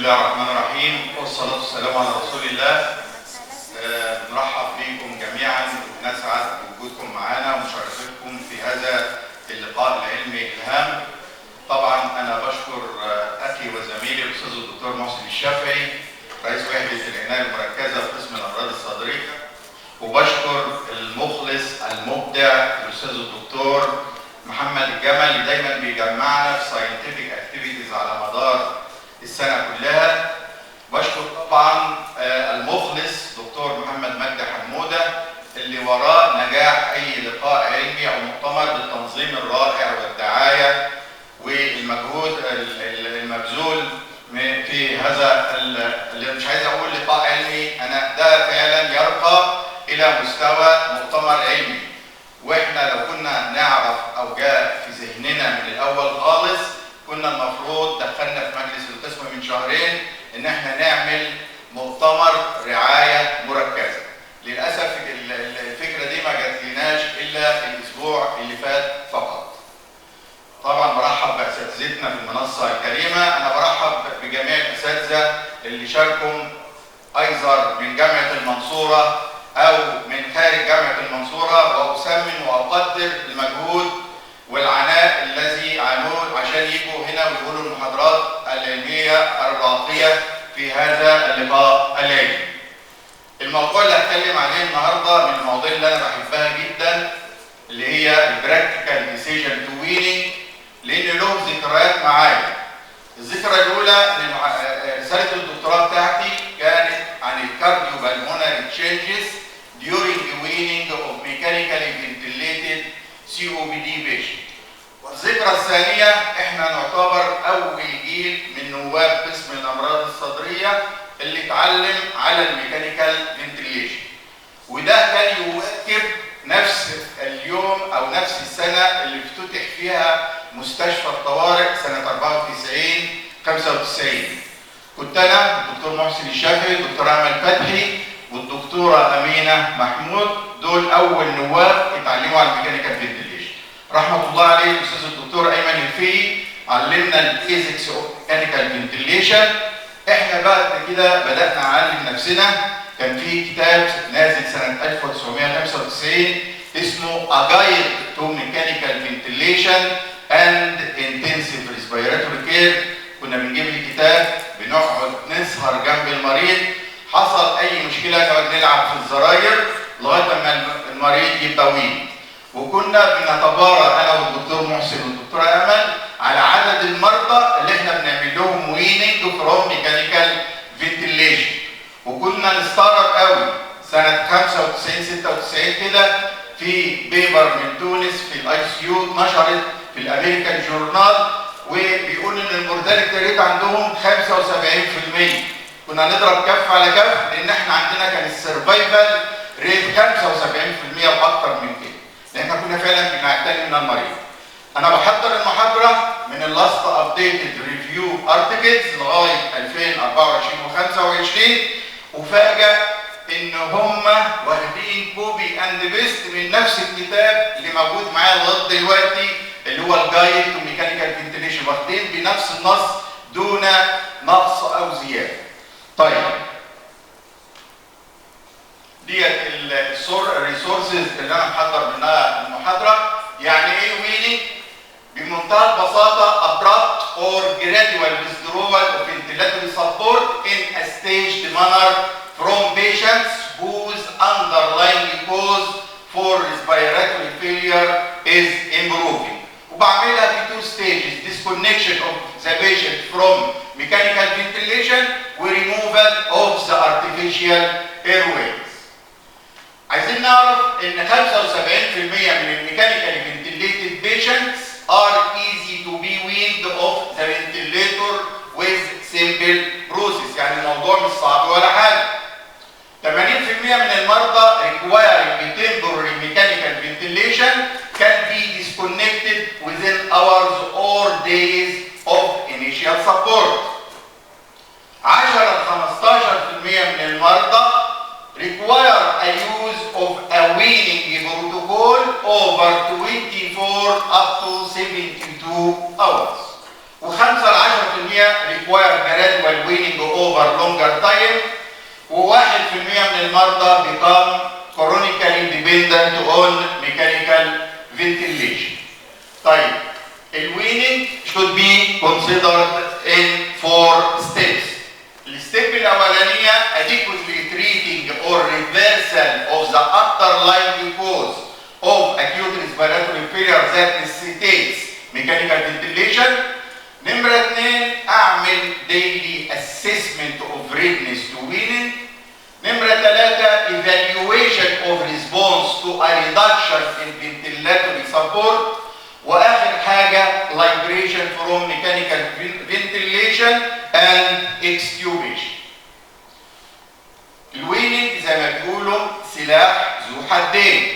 الله الرحمن الرحيم والصلاة والسلام على رسول الله. نرحب بكم جميعا ونسعد بوجودكم معنا ومشاركتكم في هذا اللقاء العلمي الهام. طبعا أنا بشكر أخي وزميلي الأستاذ الدكتور محسن الشافعي رئيس وحدة العناية المركزة قسم الأمراض الصدرية، وبشكر المخلص المبدع الأستاذ الدكتور محمد الجمل اللي دايما بيجمعنا في ساينتفك اكتيفيتيز على مدار السنة كلها. بشكر طبعا المخلص دكتور محمد مجدي حمودة اللي وراه نجاح أي لقاء علمي أو مؤتمر بالتنظيم الرائع والدعاية والمجهود المبذول في هذا اللي مش عايز أقول لقاء علمي، أنا ده فعلا يرقى إلى مستوى مؤتمر علمي. واحنا لو كنا نعرف او جاء في ذهننا من الاول خالص كنا المفروض دخلنا في مجلس القسم من شهرين ان احنا نعمل مؤتمر رعايه مركزه. للاسف الفكره دي ما جاتلناش الا الاسبوع اللي فات فقط. طبعا برحب باساتذتنا في المنصه الكريمه، انا برحب بجميع الاساتذه اللي شاركوا ايضا من جامعه المنصوره أو من خارج جامعة المنصورة، وأثمن وأقدر المجهود والعناء الذي عانوه عشان يجوا هنا ويقولوا المحاضرات العلمية الراقية في هذا اللقاء العلمي. الموضوع اللي هتكلم عليه النهارده من المواضيع اللي أنا بحبها جدا اللي هي البراكتيكال ديسيجن تو ويننج، لأن له ذكريات معايا. الذكرى الأولى إن رسالة الدكتوراه بتاعتي كانت عن الكارديو بالمونري تشينجز during the weaning of mechanically ventilated COPD patient. والذكرى الثانية احنا نعتبر أول جيل من نواب قسم الأمراض الصدرية اللي اتعلم على الميكانيكال فنتيليشن، وده كان يواكب نفس اليوم أو نفس السنة اللي افتتح فيها مستشفى الطوارئ سنة 94-95. كنت أنا الدكتور محسن الشافعي، الدكتور أمل فتحي، والدكتورة أمينة محمود، دول أول نواب اتعلموا على الميكانيكال فنتيليشن. رحمة الله عليه الأستاذ الدكتور أيمن الفقي علمنا البيزكس أوف ميكانيكال فنتيليشن. إحنا بعد كده بدأنا نعلم نفسنا. كان في كتاب نازل سنة 1995 اسمه A Guide to Mechanical Ventilation and Intensive Respiratory Care. كنا بنجيب الكتاب بنقعد نسهر جنب المريض، حصل اي مشكله نقعد نلعب في الزراير لغايه ما المريض يبقى وين. وكنا بنتبارى انا والدكتور محسن والدكتوره امل على عدد المرضى اللي احنا بنعمل لهم ويننج فروم ميكانيكال فنتيليشن. وكنا نستغرب قوي سنه 95-96 كده في بيبر من تونس في الاي سي يو اتنشرت في الامريكان جورنال وبيقول ان المورتاليتي ريت عندهم 75%. كنا نضرب كف على كف لان احنا عندنا كان السرفايفل ريت 75% واكثر من كده، لان احنا كنا فعلا بنعتني من المريض. انا بحضر المحاضره من اللاست ابديتد ريفيو ارتكلز لغايه 2024 و25، وفاجئ ان هم واخدين كوبي اند بيست من نفس الكتاب اللي موجود معايا لغايه دلوقتي اللي هو الجايد تو ميكانيكال فنتيليشن، واخدين بنفس النص دون نقص او زياده. طيب ديت الريسورسز اللي انا محضر منها المحاضره. يعني ايه ويننج؟ بمنتهى البساطه abrupt or gradual withdrawal of ventilatory support in a staged manner from patients whose underlying cause for respiratory failure is improving. وبعملها في two stages: disconnection of the patient from mechanical ventilation و-removal of the artificial airways. عايزين نعرف ان 75% من الميكانيكال ventilated patients are easy to be weaned off the ventilator with simple process. يعني الموضوع مش صعب ولا حاجه. 80% من المرضى requiring temporary mechanical ventilation can be disconnected within hours or days of initial support. 10-15% من المرضى require a use of a weaning protocol over 24 up to 72 hours. و5-10% require gradual mechanical weaning over longer time. و1% من المرضى become chronically dependent on mechanical ventilation. طيب الويننج should be considered in 4 steps. الستيب الاولانيه adequately treating or reversal of the underlying cause of acute respiratory failure that necessitates mechanical ventilation. نمرة 2 اعمل daily assessment of readiness to weaning. نمرة 3 evaluation of response to a reduction in ventilatory support. واخر حاجه liberation from mechanical ventilation and extubation. الويننج زي ما بيقولوا سلاح ذو حدين.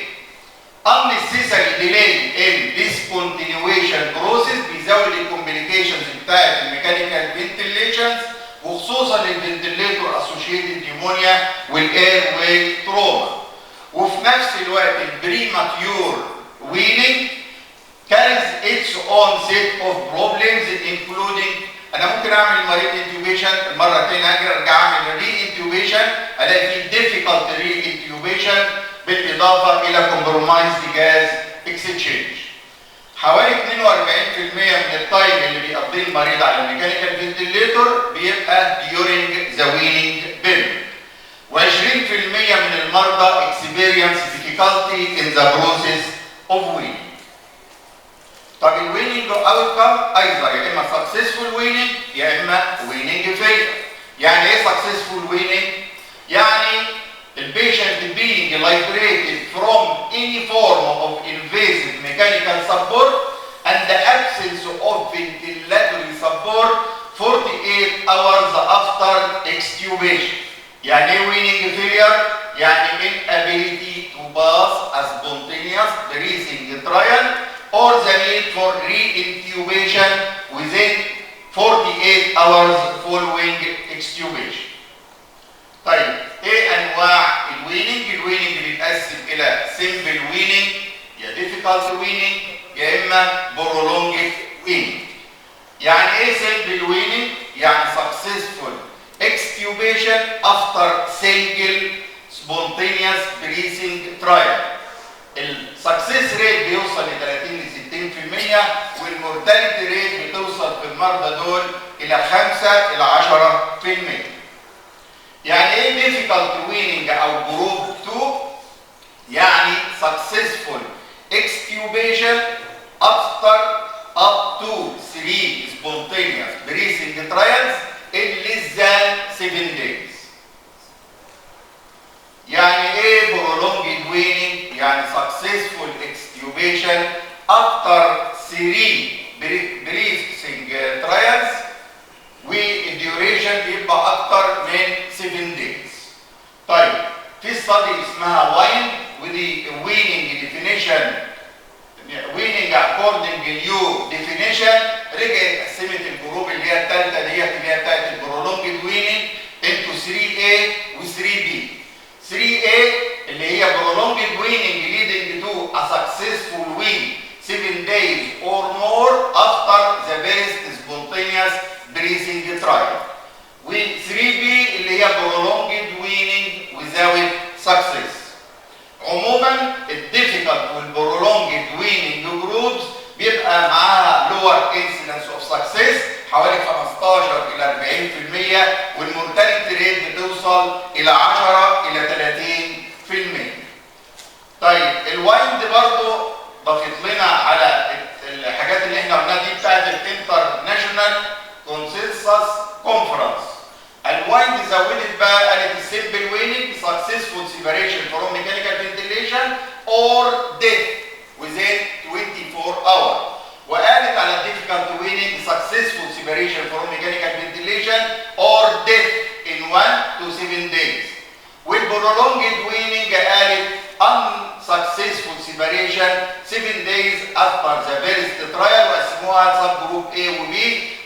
unnecessary delay in discontinuation process بيزود الكومبليكيشنز بتاعت الميكانيكال فنتيليشنز وخصوصا الفنتيليتور اسوشيتد نيمونيا والاير واي تروما. وفي نفس الوقت البريماتيور ويننج carries its own set of problems including انا ممكن اعمل المريض انتيوبيشن المره الثانيه ارجع اعمل ري انتيوبيشن الاقي في difficult ري انتيوبيشن بالاضافه الى compromised gas exchange. حوالي 42% من التايم اللي بيقضيه المريض على الميكانيكال فنتيليتور بيبقى during the weaning period. و20% من المرضى experience difficulty in the process of weaning. طب الويننج اوتكم ايضا يا اما سكسسفول ويننج يا اما ويننج فيلر. يعني ايه سكسسفول ويننج؟ يعني البيشنت being liberated from any form of invasive mechanical support and the absence of ventilatory support 48 hours after extubation. يعني ايه ويننج فيلر؟ يعني inability to pass a spontaneous breathing trial or the need for re-intubation within 48 hours following extubation. طيب ايه انواع الويننج؟ الويننج بيتقسم الى simple weaning يا difficult weaning يا اما prolonged weaning. يعني ايه simple weaning؟ يعني successful extubation after single spontaneous breathing trial. السكسس ريت بيوصل ل 30 ل 60% والمورتاليتي ريت بتوصل في المرضى دول الى 5 ل 10%. يعني ايه difficult weaning او جروب 2؟ يعني successful extubation after up to 3 spontaneous breathing trials in less than 7 days. يعني ايه prolonged weaning؟ يعني successful extubation after 3 breathing trials والduration بيبقى اكتر من 7 days. طيب في study اسمها واين ودي weaning definition weaning according new definition رجعت قسمت الجروب اللي هي الثالثه ديت اللي هي بتاعت البرولونجد weaning into 3A و 3B. 3A اللي هي prolonged weaning leading to a successful wean 7 days or more after the first spontaneous breathing trial. و 3B اللي هي prolonged weaning without success. عموما الديفيكالت والبرولونجد weaning جروبس بيبقى معاها lower incidence of success حوالي 15 الى 40% والمورتاليتي ريت بتوصل الى 10 الى 30%. طيب الوايند برضو ضافت لنا على الحاجات اللي احنا قلناها دي بتاعت الانترناشونال كونسنسس كونفرنس. الوايند زودت بقى قالت السيمبل ويننج successful separation from mechanical ventilation or death within 24 hours. وقالت على difficult weaning successful separation from mechanical ventilation or death in 1 to 7 days. والprolonged weaning قالت unsuccessful separation 7 days after the first trial وقسموها سب جروب A و B.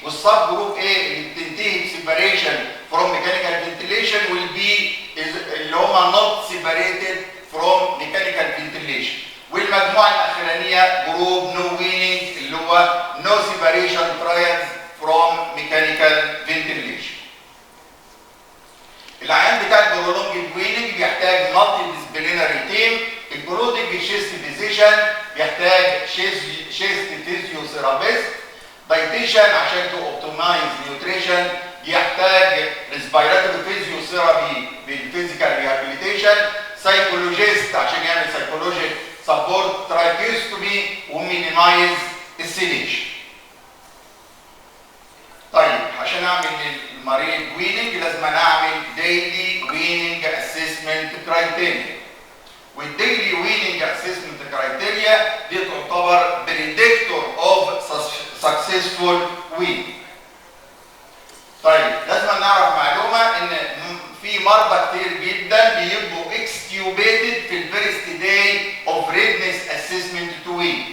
والسب جروب A اللي بتنتهي بسيبريشن from mechanical ventilation will be اللي هم not separated from mechanical ventilation. والمجموعه الاخرانيه جروب no weaning اللي هو no separation trials from mechanical ventilation. ريهابيليتيشن عشان تو اوبتمايز نيوتريشن يحتاج ريسبيراتوري فيزيوثيرابي بالفيزيكال ريهابيليتيشن، سايكولوجيست عشان يعمل سايكولوجيك سبورت، ترايكيستومي ومينيمايز السيديشن. طيب عشان اعمل للمريض ويننج لازم اعمل ديلي ويننج اسسمنت كرايتيريا، والديلي ويننج اسسمنت كرايتيريا دي تعتبر بريدكتور اوف سكسسفول ويننج. طيب لازم نعرف معلومه ان في مرضى كتير جدا بيبقوا اكستيوبيتد في الفيرست داي اوف ريدنس اسسمنت تو ويننج،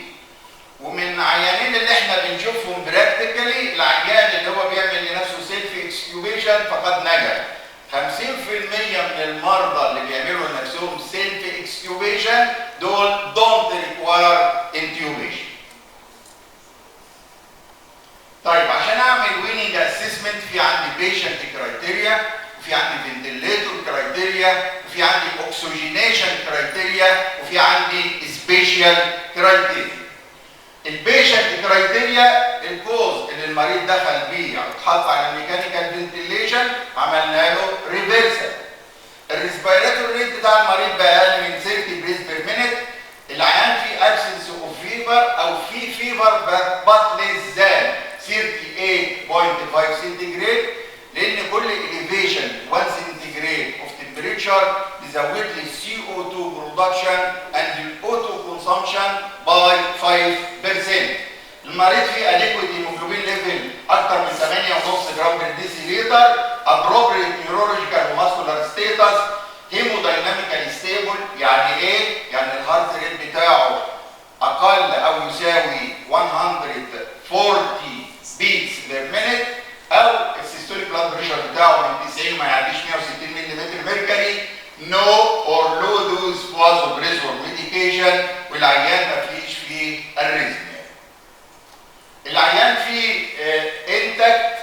ومن عيانين اللي احنا بنشوفهم براكتيكالي العيان اللي هو بيعمل لنفسه سيلف اكستيوبيشن فقد نجح. 50% من المرضى اللي بيعملوا لنفسهم سيلف اكستيوبيشن دول دونت ريكواير انتيوبيشن. طيب عشان اعمل ويننج اسسمنت في عندي بيشنت كرايتيريا، وفي عندي فنتيليتور كرايتيريا، وفي عندي اوكسجينيشن كرايتيريا، وفي عندي سبيشال كرايتيريا. البيشنت كرايتيريا الكوز اللي المريض دخل بيه او اتحط على الميكانيكال فنتيليشن عملنا له ريفرسال. الريسبيراتور ريت بتاع المريض بقى اقل من 30 بريث بير مينيت. العيان فيه ابسنس اوف فيفر او في فيفر بات ليس ذان 38.5 سنتيجريد، لان كل elevation 1 سنتيجريد اوف temperature بيزود لي CO2 production and the auto consumption by 5%. المريض فيه adequate hemoglobin level اكتر من 8.5 جرام بر ديسيليتر، appropriate neurological وماسكولار status، hemodynamically stable. يعني ايه؟ يعني الهارت ريت بتاعه اقل او يساوي 140 بيتس بير مينيت، او السيستوليك بلاد بريشر بتاعه من 90 ما يعديش 160 ملم ميركوري، نو اور لو دوز فازوبريزور ميديكيشن، والعيان ما فيش فيه الريزميا. العيان فيه انتكت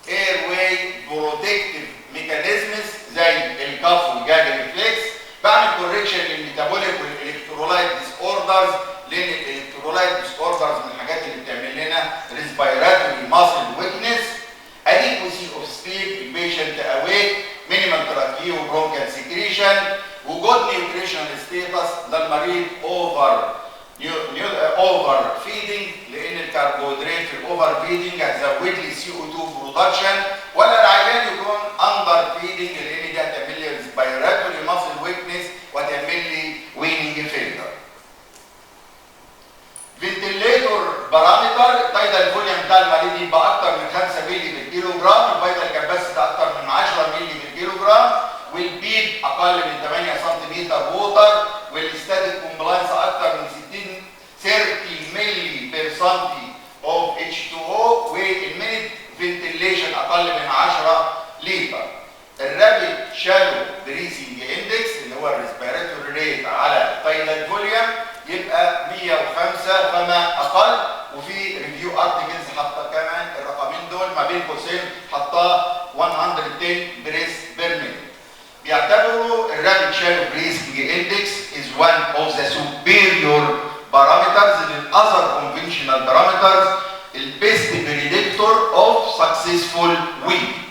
اير واي بروتكتيف ميكانيزمز زي الكاف والجاج ريفلكس. بعمل كوريكشن للميتابوليك والالكترولايت ديس اوردرز، لان الالكترولايت ديس اوردرز من الحاجات اللي بتعمل لنا ريسبيراتوري ماسل ويكنس. adequacy of sleep البيشنت awake، minimal tracheal bronchial secretion، وجود نيوتريشنال ستيتس للمريض اوفر فيدنج، لان الكربوهيدرات في الاوفر فيدنج هتزود لي CO2 برودكشن، ولا العيان يكون اندر فيدنج لان دي هتعمل لي ريسبيراتوري ماسل ويكنس وهتعمل لي ويننج فيلر. فنتيليتور بارامتر، التايدال فوليوم بتاع المريض يبقى اكتر من 5 مللي بالكيلو جرام، الفيتال كاباسيتي اكتر من 10 مللي بالكيلو جرام، والبيد اقل من 8 سم ووتر، والستاتيك كومبلاينس اكتر من 30 مللي بير سنتي اوف H2O، والمينيت فنتيليشن اقل من 10 لتر. الرابيد شالو بريسنج اندكس اللي هو الريسبيراتوري ريت على التايدال فوليوم يبقى 105 فما اقل، وفي ريفيو ارتكلز حاطه كمان الرقمين دول ما بين قوسين حطاه 110 بريس بير مينيت. بيعتبروا الرابيد شالو بريسنج اندكس is one of the superior parameters للاذر conventional parameters، البيست بريدكتور اوف سكسسفول ويننج.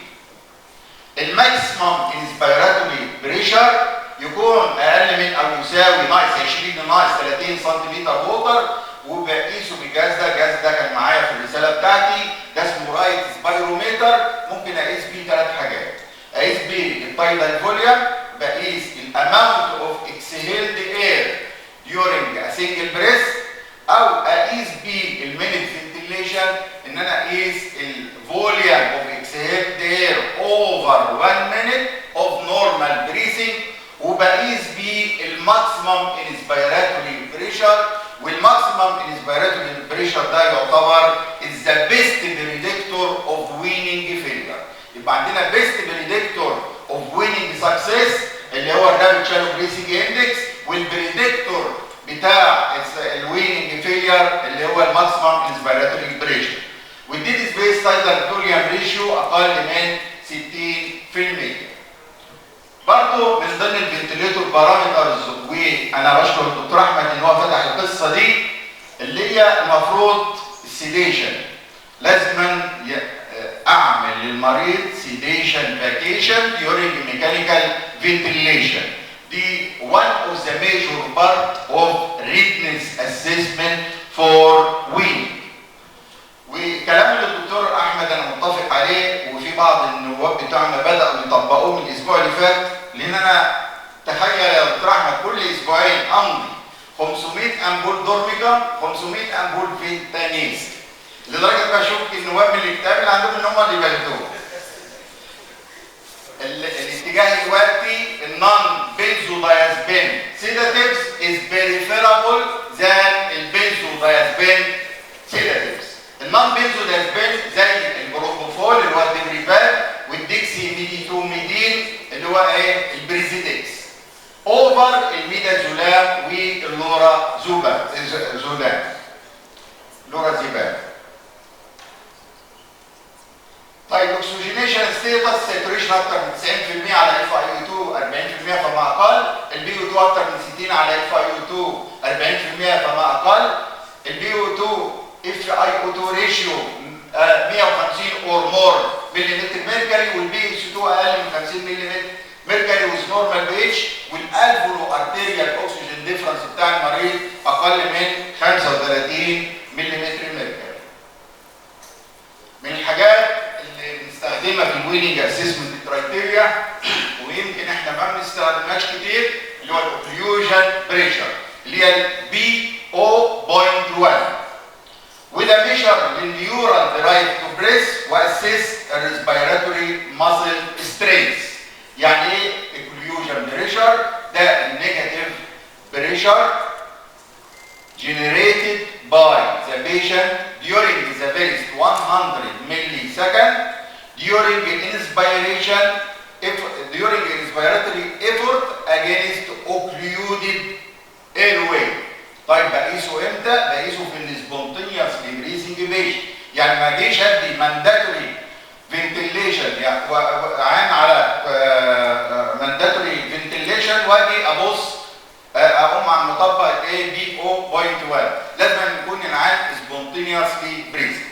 الماكسيمم انسبيراتوري بريشر يكون اقل من او يساوي ناقص 20 لناقص 30 سنتيمتر ووتر، وبقيسه بالجهاز ده. الجهاز ده كان معايا في الرساله بتاعتي، ده اسمه رايت سبايروميتر. ممكن اقيس بيه 3 حاجات، اقيس بيه التايدال فوليوم، بقيس الاماونت اوف اكسهيلد اير during a single breath، او اقيس بيه المينيت فنتيليشن ان انا اقيس الفوليوم اوف اكسهيلد اير اوفر 1 minute of normal breathing، وبقيس بيه الماكسيمم انسبيراتوري بريشر. والماكسيمم انسبيراتوري بريشر ده يعتبر is the best predictor of winning failure. يبقى عندنا best predictor of winning success اللي هو الرابيد شالو بريسنج اندكس، والبريدكتور بتاع الويننج فيلير اللي هو الماكسيمم انسبيراتوري بريشر. والديد سبيس تايدال فوليوم ريشيو اقل من 60%. برضه من ضمن الفنتيليتور بارامترز، وانا بشكر الدكتور احمد ان هو فتح القصه دي، اللي هي المفروض السيديشن. لازم اعمل للمريض sedation vacation during mechanical ventilation. دي one of the major part of readiness assessment for weaning. وكلام اللي الدكتور احمد انا متفق عليه، وفي بعض النواب بتوعنا بداوا يطبقوه من الاسبوع اللي فات، لان انا تخيل يا دكتور احمد كل اسبوعين امضي 500 امبول دورميكا 500 امبول فينتانيز، لدرجه بشوف النواب من الكتاب اللي عندهم ان هم اللي بياخدوه. الاتجاه دلوقتي النون بنزودايازبين سيداتيفز از بريفيرابل ذان البنزودايازبين سيداتيفز. النون بنزودايازبين زي البروبوفول اللي هو الديبريفان والديكسي ميديتوميدين اللي هو ايه البريزيدكس، اوفر الميدازولام واللورا زولام لورا زيبان. طيب اكسجينيشن ستيتس ساتوريشن اكتر من 90% على اف اي او 2 40% فما اقل، البي او 2 اكتر من 60 على اف اي او 2 40% فما اقل، البي او 2 اف اي او 2 ريشيو 150 اور مور مليمتر ميركوري، والبي اس 2 اقل من 50 ملم ميركوري ويز نورمال بي اتش، والالفولو ارتيريال اوكسجين ديفرنس بتاع المريض اقل من 35 ملم ميركوري. من الحاجات اللي بنستخدمها في الويننج اسسمنت كرايتيريا ويمكن احنا ما بنستخدمهاش كتير اللي هو الاوكليوجن بريشر اللي هي البي او 0.1، وده ميجر للنيورال درايف تو بريس واسيس الريسبيراتوري ماسل سترينث. يعني ايه اوكليوجن بريشر؟ ده النيجاتيف بريشر generated by the patient during the first 100 millisecond during inspiration during inspiratory effort against occluded airway. طيب بقيسه امتى؟ بقيسه في السبونتينيوس بريزنج بيشن، يعني ما جيش ادي مانداتوري فنتيليشن يعني عين على مانداتوري فنتيليشن واجي ابص اقوم على المطبق الايه بي او 0.1، لازم يكون العين سبونتينيوسلي بريزنج.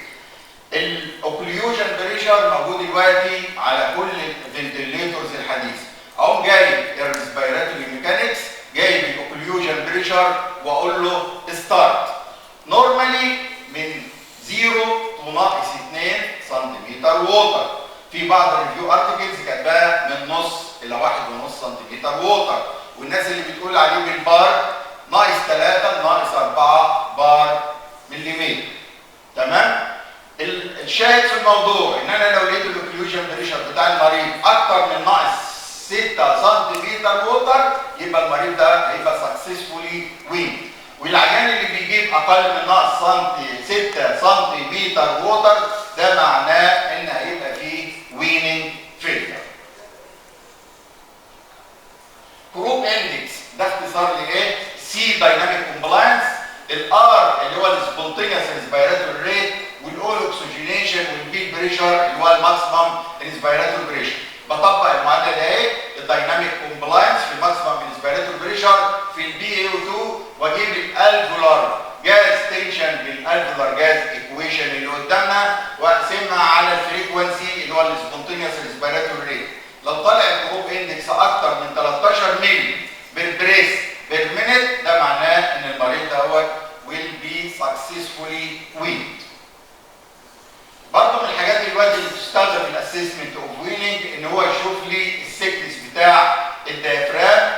الاوكليوجن بريشر موجود دلوقتي على كل الفنتيليتورز الحديثه. اقوم جايب الريسبيراتوري ميكانكس، جايب الاوكليوجن بريشر واقول له ستارت نورمالي من 0 تو ناقص 2 سنتيمتر ووتر. في بعض الريفيو ارتكلز كاتباها من نص الى 1.5 سنتيمتر ووتر، والناس اللي بتقول عليه بالبار ناقص 3 ناقص 4 بار مليمتر. تمام؟ الشاهد في الموضوع ان انا لو لقيت الاوكليوجن بريشر بتاع المريض اكتر من ناقص 6 سنتيمتر ووتر يبقى المريض ده هيبقى سكسسفولي وين. والعيان اللي بيجيب اقل من ناقص 6 سنتيمتر ووتر ده معناه ان هيبقى فيه ويننج فيلير. كروب اندكس ده اختصار لايه؟ سي دايناميك كومبلاينس، الار اللي هو السبونتينيوس ريسبيراتوري ريت، والاول اوكسجينيشن، والبي بريشر اللي هو الماكسيمم ريسبيراتوري بريشر. بطبق المعادله ده ايه؟ الدايناميك كومبلاينس في الماكسيمم ريسبيراتوري بريشر في البي اي او 2، واجيب الالفولار جاز تنشن بالالفولار جاز ايكويشن اللي قدامنا واقسمها على الفريكونسي اللي هو السبونتينيوس ريسبيراتوري ريت. لو طلع الكروب اندكس اكتر من 13 مللي بالبريس بالمينت ده معناه ان المريض دوت will be successfully weaned. برضه من الحاجات دلوقتي اللي بتستخدم في الاسسمنت اوف ويننج ان هو يشوف لي السيكنس بتاع الدايفرام،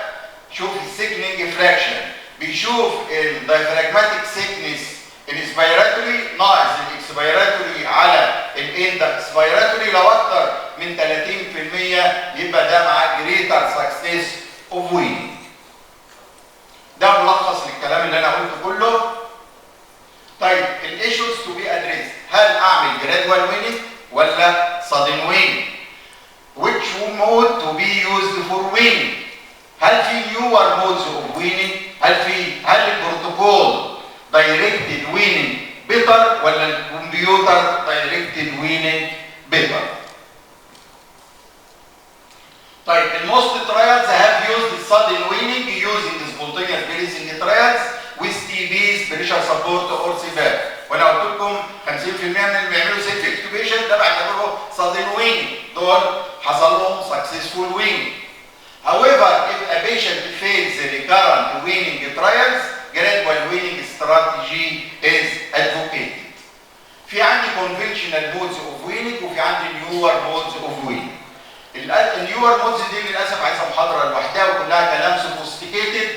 شوف السيكننج فراكشن، بيشوف الدايفراجماتيك سيكنس الاسبيراتوري ناقص الاكسبيراتوري على الاكسبيراتوري، لو اكتر من 30% يبقى ده معاه جريتر سكسس اوف ويننج. ده ملخص للكلام اللي انا قلته كله. طيب الايشوز تو بي ادريس، هل اعمل جرادوال ويننج ولا sudden ويننج؟ which mode to be used for weaning؟ هل في newer modes of weaning؟ هل البروتوكول directed weaning better ولا الكمبيوتر directed weaning better؟ طيب الموست trials have used sudden weaning using spontaneous breathing trials with TBs pressure support or CPAP. وانا قلت لكم 50% من اللي بيعملوا سيلف اكتوبيشن ده بعتبره sudden weaning، دول حصل لهم successful weaning. However, if a patient fails the recurrent weaning trials, gradual weaning strategy is advocated. في عندي conventional modes of weaning وفي عندي newer modes of weaning. النيور مودز دي للاسف عايزه محاضره لوحدها وكلها كلام سوفيستيكيتد،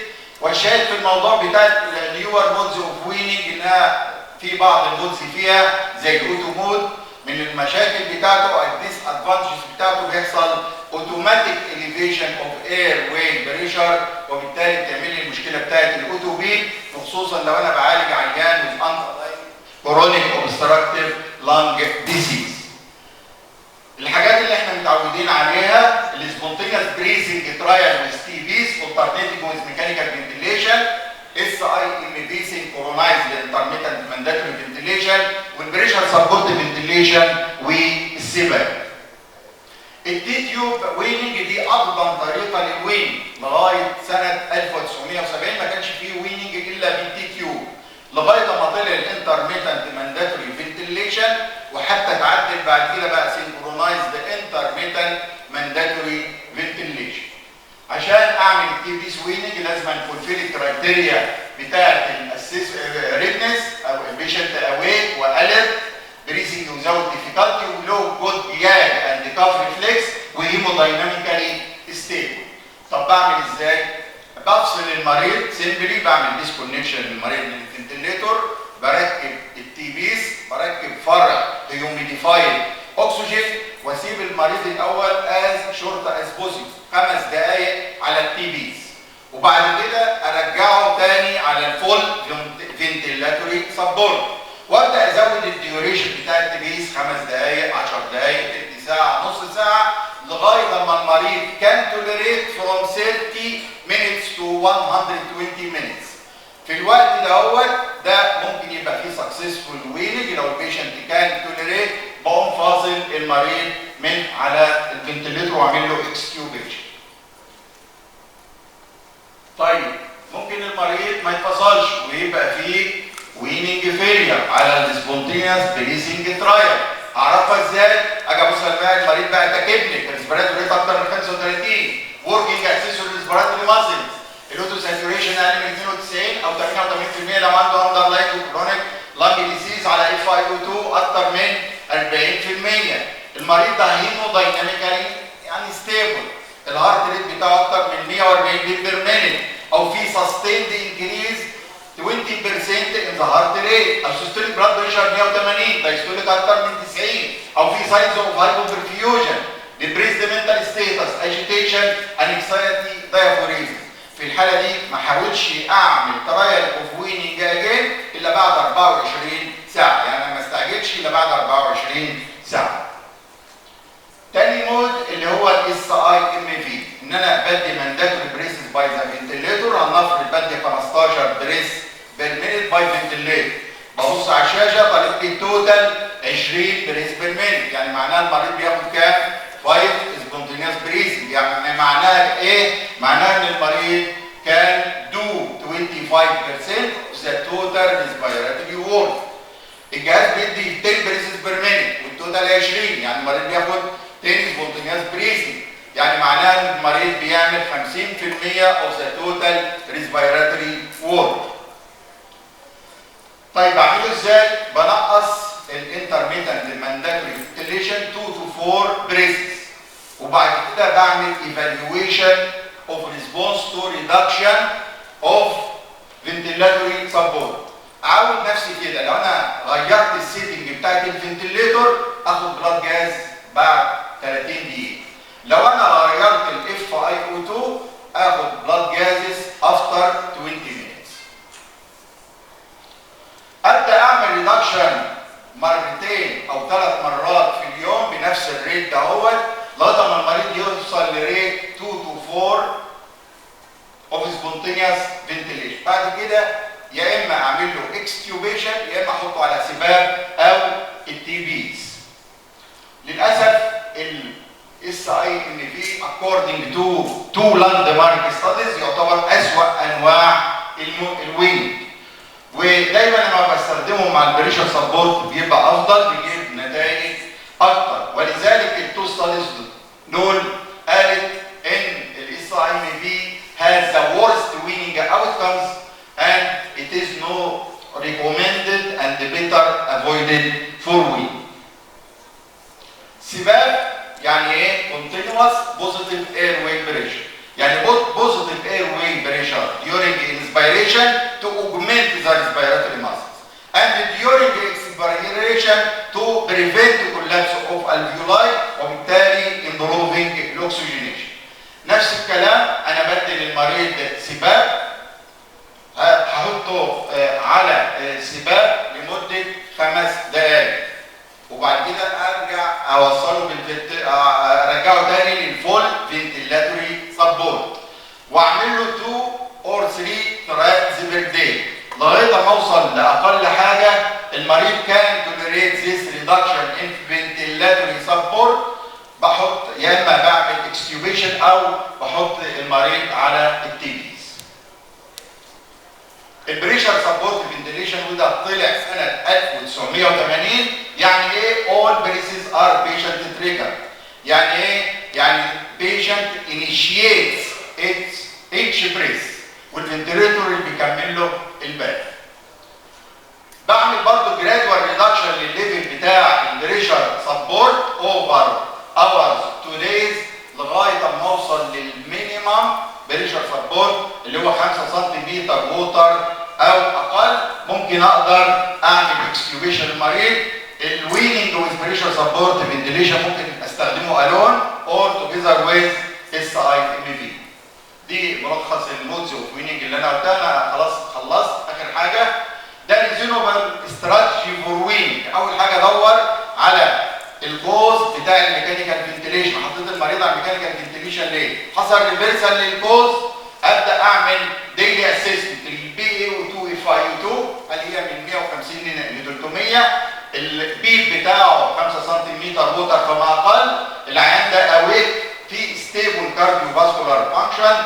والشاهد في الموضوع بتاع النيور مودز اوف ويننج انها في بعض المودز فيها زي الاوتو مود من المشاكل بتاعته او الديس ادفانتجز بتاعته بيحصل اوتوماتيك اليفيشن اوف اير واي بريشر، وبالتالي بتعمل لي المشكله بتاعت الاوتو بي، وخصوصا لو انا بعالج عيان with كرونيك اوبستراكتيف لانج ديسيز. الحاجات اللي احنا متعودين عليها السبونتينيوس بريسنج ترايل with TVs alternating with mechanical ventilation، SIMV synchronized intermittent mandatory ventilation، والبريشر سبورت فنتيليشن والسيبر. التي تيوب ويننج دي اقدم طريقه للويننج لغايه سنه 1970 ما كانش فيه ويننج الا بالتي تيوب، لغايه ما طلع الانترميتنت مانداتوري فنتيليشن، وحتى تعدل بعد كده بقى سينكرونايزد انترميتنت مانداتوري فنتيليشن. عشان اعمل التي بي سويننج لازم انفولفيل الكرايتيريا بتاعت الاسيس ريدنس او البيشنت اويك واليرت بريسنج وزاوت ديفيكالتي ولو جود جاج اند كاف ريفلكس وهيمودايناميكالي ستيبل. طب بعمل ازاي؟ بفصل المريض سيمبلي، بعمل ديسكونكشن للمريض من الفنتليتور، بركب التي بيس، بركب فرع هيوميديفايد اكسجين، واسيب المريض الاول از شورت از بوسيبل 5 دقائق على التي بيس، وبعد كده ارجعه تاني على الفول فنتيلاتوري سبورت، وابدا ازود الديوريشن بتاع التي بيس 5 دقائق 10 دقائق تلت ساعه نص ساعه لغايه لما المريض كان توليريت فروم 30 minutes to 120 minutes. في الوقت ده ممكن يبقى فيه سكسسفول ويننج لو البيشنت كان توليريت، بقوم فاصل المريض من على الفنتليتور واعمل له اكستيوبيشن. طيب ممكن المريض ما يتفصلش ويبقى فيه ويننج فيلير على السبونتينيوس بريسنج ترايل، اعرفها ازاي؟ اجي ابص الاقي المريض بقى تاكبني الريسبيراتوري ريت اكتر من 35، وركينج اكسسوري ريسبيراتوري ماسلز، الاوتو ساتوريشن اقل من 92 او 88% لو عنده اندرلاين كرونيك لانج ديسيز على اف اي او 2 اكتر من 40%. المريض ده هيمودايناميكالي يعني ستيبل، الهارت ريت بتاعه اكتر من 140 بيت بير مينيت، او في سستيند انكريز 20% in the heart rate، او systolic blood pressure 180، diastolic اكتر من 90، او في signs of hypoperfusion، depressed mental status، agitation، anxiety، diaphoresis. في الحاله دي ما حاولش اعمل ترايل اوف ويننج اجين الا بعد 24 ساعه، يعني ما استعجلش الا بعد 24 ساعه. تاني مود اللي هو الاس اي ام في، ان انا بدي مانداتوري بريسز باي ذا فنتليتور، هنفرض بدي 15 بريس بير مينيت باي فنتليتور، ببص على الشاشه طالب لي توتال 20 بريس بير مينيت، يعني معناها المريض بياخد كام؟ 5 سبونتينيوس بريسنج، يعني معناها ايه؟ معناها ان المريض كان دو 25% of the total respiratory work. الجهاز بيدي 10 بريسز بير مينيت والتوتال 20، يعني المريض بياخد 10 سبونتينيوس بريسنج، يعني معناها ان المريض بيعمل 50% of the total respiratory work. طيب اعمله ازاي؟ بنقص الانترميتنت مانداتوري فنتيليشن 2 to 4 بريسز، وبعد كده بعمل evaluation of response to reduction of ventilatory support. اعود نفسي كده، لو انا غيرت السيتنج بتاعت الفنتيليتور اخد بلاد جاز بعد 30 دقيقه، لو انا غيرت الاف اي او 2 اخد بلاد جازز افتر 20 minutes. ابدا اعمل ريدكشن مرتين او 3 مرات في اليوم بنفس الريت دهوت لغايه ما المريض يوصل لريت 2 to 4 اوف سبونتينيوس فنتيليشن. بعد كده يا اما اعمل له اكستيوبيشن يا اما احطه على سباب او التي بيز. للاسف الاس اي ام في according to 2 landmark studies يعتبر اسوأ انواع الويننج، ودايما لما بستخدمهم مع البريشر سبورت بيبقى افضل، بيجيب نتائج اكتر. ولذلك التو ستاديز دول قالت ان الاس اي ام في has the worst winning outcomes and it is no recommended and better avoided for winning. سباب يعني ايه؟ continuous positive airway pressure. يعني positive airway pressure during inspiration to augment the respiratory muscles and during expiration to prevent the collapse of alveoli وبالتالي improving الاكسجينيشن. نفس الكلام انا بدي للمريض سباب، هحطه على سباب لمده 5 دقائق وبعد كده ارجع اوصله ارجعه تاني للفول فنتيلاتوري سبورت واعمل له 2 or 3 ترايلز بير داي لغايه ما اوصل لاقل حاجه المريض كان توليريت ذيس ريدكشن ان فنتيلاتوري سبورت. بحط يا اما بعمل اكستيوبيشن او بحط المريض على التيبيز. البريشر سبورت فنتيليشن وده طلع سنه 1980. يعني ايه all breaths are patient trigger؟ يعني ايه؟ يعني patient initiates each breath والفنتيليتور اللي بيكمل له الباقي. بعمل برضه جرادوال ريدكشن للليفل بتاع البريشر سبورت اوفر hours to days لغايه ما اوصل للمينيمم بريشر سبورت اللي هو 5 سنتيمتر ووتر او اقل. ممكن اقدر اعمل اكستيوبيشن للمريض. الويننج ويز بريشر سبورت فنتيليشن ممكن استخدمه الون اور توجذر ويز اس اي ام في. دي ملخص المودز اوف ويننج اللي انا قلتها. انا خلاص خلصت. اخر حاجه ده ريزونبل استراتيجي فور ويننج. اول حاجه ادور على الكوز بتاع الميكانيكال فنتيليشن. حطيت المريض على الميكانيكال فنتيليشن ليه؟ حصل ريفرسال للكوز. ابدا اعمل ديلي اسيستمنت للبي اي او 2 اف اي او 2 اللي هي من 150 ل 300. البيب بتاعه 5 سنتيمتر ووتر فما اقل. العيان ده اويك في ستيبل كارديو فاسكولار فانكشن.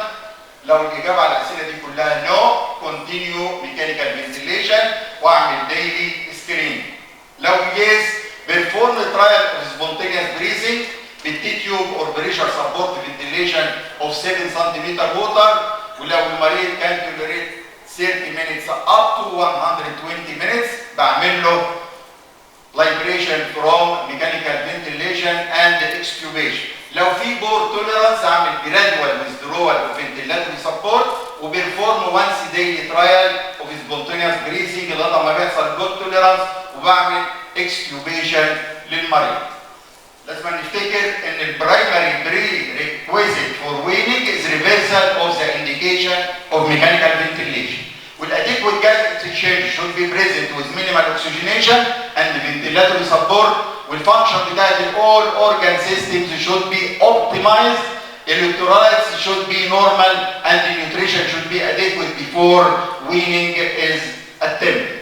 لو الاجابه على الاسئله دي كلها نو كونتينيو ميكانيكال فنتيليشن واعمل ديلي سكرين. لو يس perform the trial of spontaneous breathing بالتي تيوب or pressure support ventilation of 7 cm water. ولو المريض كان tolerate 30 minutes up to 120 minutes بعمل له libration from mechanical ventilation and extubation. لو في بور tolerance اعمل gradual withdrawal of ventilatory support وبرفورم once daily trial of spontaneous breathing لغايه ما بيحصل good tolerance وبعمل extubation للمريض. لازم نفتكر ان البرايمري prerequisite for weaning is reversal of the indication of mechanical ventilation. Adequate gas exchange should be present with minimal oxygenation and ventilatory support. والفانكشن بتاعت all organ systems should be optimized. Electrolytes should be normal and the nutrition should be adequate before weaning is attempted.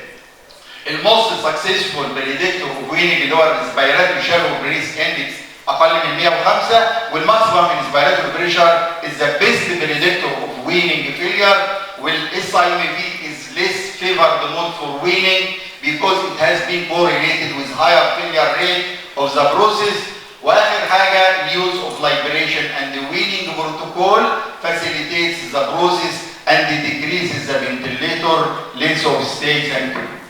الموست سكسسفول بريدكتور اوف ويننج اللي هو الريسبيراتوري شالو بريس اندكس اقل من 105 والماكسيمم انسبيراتوري بريشر از ذا بيست بريدكتور اوف ويننج فيلير. والاس اي ام في از ليس فيفرد مود فور ويننج because it has been correlated with higher failure rate of the process. واخر حاجه use of liberation and the weaning protocol facilitates the process and decreases the ventilator length of stay. Thank you.